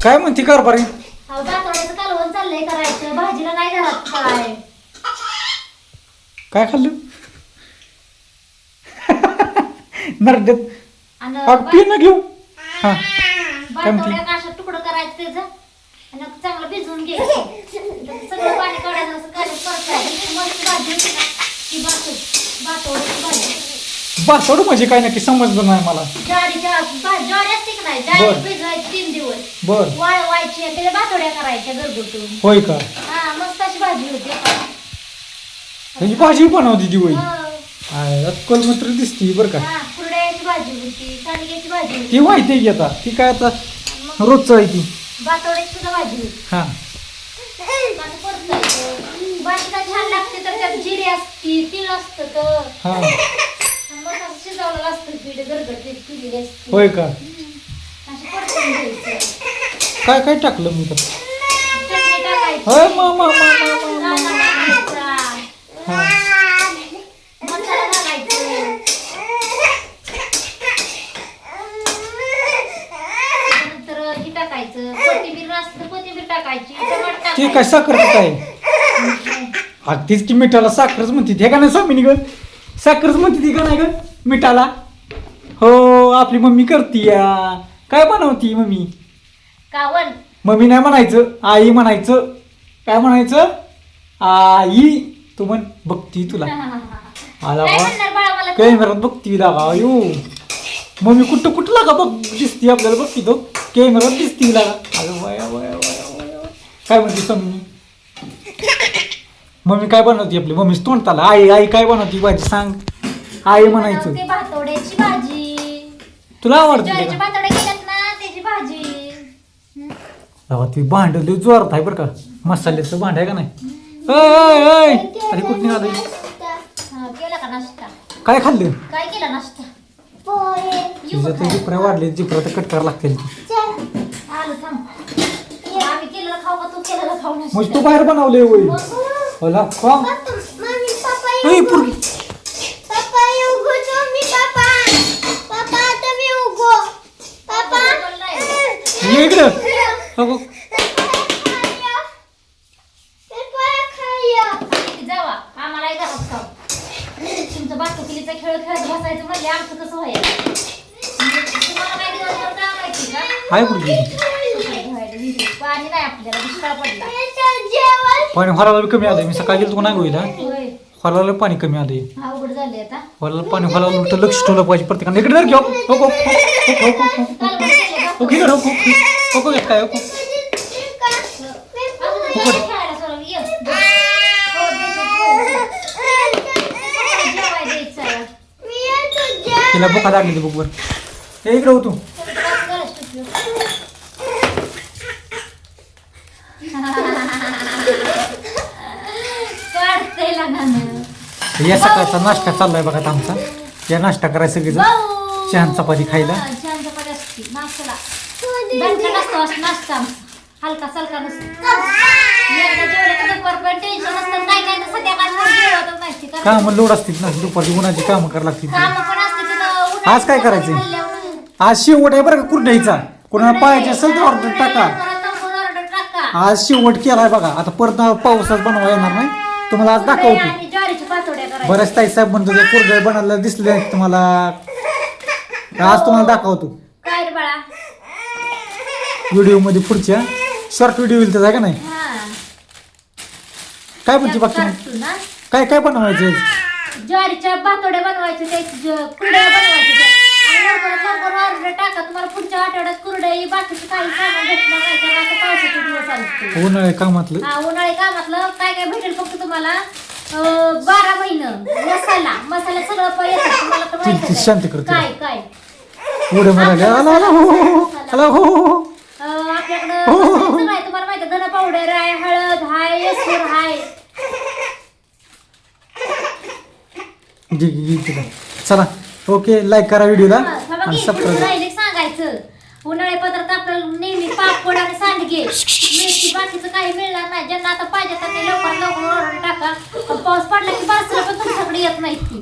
काय म्हणते कारभारी? अहो दातवड्याचं कालवण चाललंय करायचं, भाजीला नाही घरात काय. काय खाल्लं? नरड्यात आणि पी ना घेऊ. हा बातवड्या काशात तुकडं करायचं त्याचं आणि चांगलं भिजवून घ्यायचं. सगळं पाणी काढायचं असं काढून परतायचं. मस्त भाजी होती ना ती बातवड्याची भाजी. बासोड म्हणजे काय नक्की समजलं नाही मला. ज्वारी असते की नाही, ज्वारी भिजवायची 3 दिवस, बर वाळवायची आणि त्याच्या बातवड्या करायच्या घरगुतून. होय का? हा मस्त अशी भाजी होती. त्याची भाजी बनवती ती होय. हा, अक्कल मात्र दिसती बरं का. कुरड्याची भाजी होती, सांडग्याची भाजी होती, ती माहिती आहे की आता ती काय आता रोजचं आहे ती. बातवड्याची सुद्धा भाजी होती. हा असं परतायचं. भाजी काय छान लागते तर त्यात जिरे असती, तीळ असतं तर हा मग असं शिजवलेलं असतं पीठ, गरगरीत केलेली असते. होय का? असं परतून घ्यायचं. काय काय टाकलं मी तर? चटणी टाकायची, होय मामा कांदा टाकायचा, हा मसाला टाकायचा, नंतर हे टाकायचं, कोथिंबीर असतं कोथिंबीर टाकायची, टमाटर ती काय टाकायचं. साखर काय? अगदीच की मिठाला साखरच म्हणते ते का नाही स्वामिनी ग? साखरच म्हणते ती का नाही ग मिठाला? हो आपली मम्मी करती या. काय बनवती मम्मी? कावण मम्मी नाही म्हणायचं, आई म्हणायचं. काय म्हणायचं? आई. तू म्हण बघती तुला आला काय बा म्हणणार बाळा मला? कॅमेरात बघती लागा अयो. मम्मी कुठं कुठं लागा बघ दिसती आपल्याला बघती तो कॅमेरात दिसती लागा. अगं वया वया वया वया. काय म्हणते स्वामिनी? मम्मी काय बनवती आपली? मम्मीच तोंडताला आई आई काय बनवती भाजी सांग. आई म्हणायचं. बनवते भातवड्याची भाजी. तुला आवडते ज्वारीच्या का? भातवड्या केल्यात ना त्याची भाजी. बाबा ती भांडली जोरात आहे बरं का. मसाल्याचं भांड आहे का नाही? अय अरे कुठं निघालं? हा, केला का नाश्ता? काय खाल्लं? काय केला नाश्ता? तिचं तर जिपऱ्या वाढले जिपऱ्या तर कट करावं लागतील. आलू थांब. आम्ही केलेलं खाऊ का तू केलेलं खाऊ मग नाश्ता? तू बाहेर बनवले होय. होला का? ए पुरगी. ये इकडं. हो, जावा आम्हाला घरात खाऊ. तुमचं बाकीचा खेळ खेळत बसायचं म्हणले आमचं कसं व्हायचं? तुम्हाला काय दिवस काय माहिती का? हाय पुरगी. पाणी नाही आपल्याला, दुष्काळ पडला. पाणी हॉलाला कमी आलंय. मी सकाळी गेलो नाही होईल. होय, हॉलाला पाणी कमी आलंय. अवघड झाले आता. हॉलाला पाणी हॉलाला उलट लक्ष ठेवलं पाहिजे प्रत्येकाने. इकडे घ्या. हो हो कालवण केलं का? हो घे हो हो हो काय हो अजून खेळायला सोडलं, ये. हो, जेवायला द्यायचं आहे. तिला बोका लागली बुकवर. हे इकडे होतो. काढते लग्नानं. या सकाळचा नाश्ता चाललाय बघा आता आमचा. या नाश्ता करायचं सगळेजण. चहा चपाती खायला. छान चपाती असते नाश्त्याला. दणकट असतो असं नाश्ता आमचा. हलका सलका नसतो. एकदा जेवलं का दुपारपर्यंत टेन्शन नसतं. काय काय तर संध्याकाळी पण जेवतच नाही. कारण कामं लोड असतील ना दुपारची उन्हाची कामं करायला लागतील. कामं पण असते तिथं. उन्हाळ्यात आज काय करायचंय? खाल्ल्यावर. आज शेवट आहे बरं का कुरडईचा. कोणाला पाहायचे असेल तर ऑर्डर टाका. ऑर्डर टाका. आज शेवट केलाय बघा. आता परत पावसात बनवा येणार नाही. तुम्हाला आज दाखवतो. आणि ज्वारीच्या पातोड्या करायच्या. बऱ्याच ताई साहेब म्हणतो ते कुरडई बनायला दिसले नाहीत तुम्हाला. आज तुम्हाला दाखवतो काय रे बाळा? व्हिडिओ मध्ये पुढच्या शॉर्ट व्हिडिओ येईल तर का नाही. हा. काय म्हणते बाकी मग? काढतो ना. काय काय बनवायचं? ज्वारीच्या भातोड्या बनवायच्या, कुरड्या बनवायच्या. आणि लवकरात लवकर ऑर्डर टाका. तुम्हाला पुढच्या आठवड्यात कुरडई बाकीचं काही सामान भेटणार नाही. कारण आता पावसाचे दिवस आले. उन्हाळी कामातलं. हा, उन्हाळी कामातलं काय काय भेटेल फक्त तुम्हाला 12 महिनं मसाला सगळं येतं तुम्हाला तर ती माहितीच आहे. शांत करते. काय काय उड्या मारायला आला आला हो आला हो हो आपल्याकडं सगळं आहे. तुम्हाला माहिती धन पावडर आहे, हळद आहे, येसूर आहे. चला ओके लाईक करा व्हिडिओला बाबा आणि की सबस्क्राईब. राहिले सांगायचं उन्हाळी पदार्थ आपल्याला नेहमी पापड आणि सांडगे मेथी बाकीचं काही मिळणार नाही. ज्यांना आता पाहिजे त्यांनी लवकर लवकर ऑर्डर टाका. पाऊस पडला की बासला पण तुमच्याकडे येत नाहीत ती.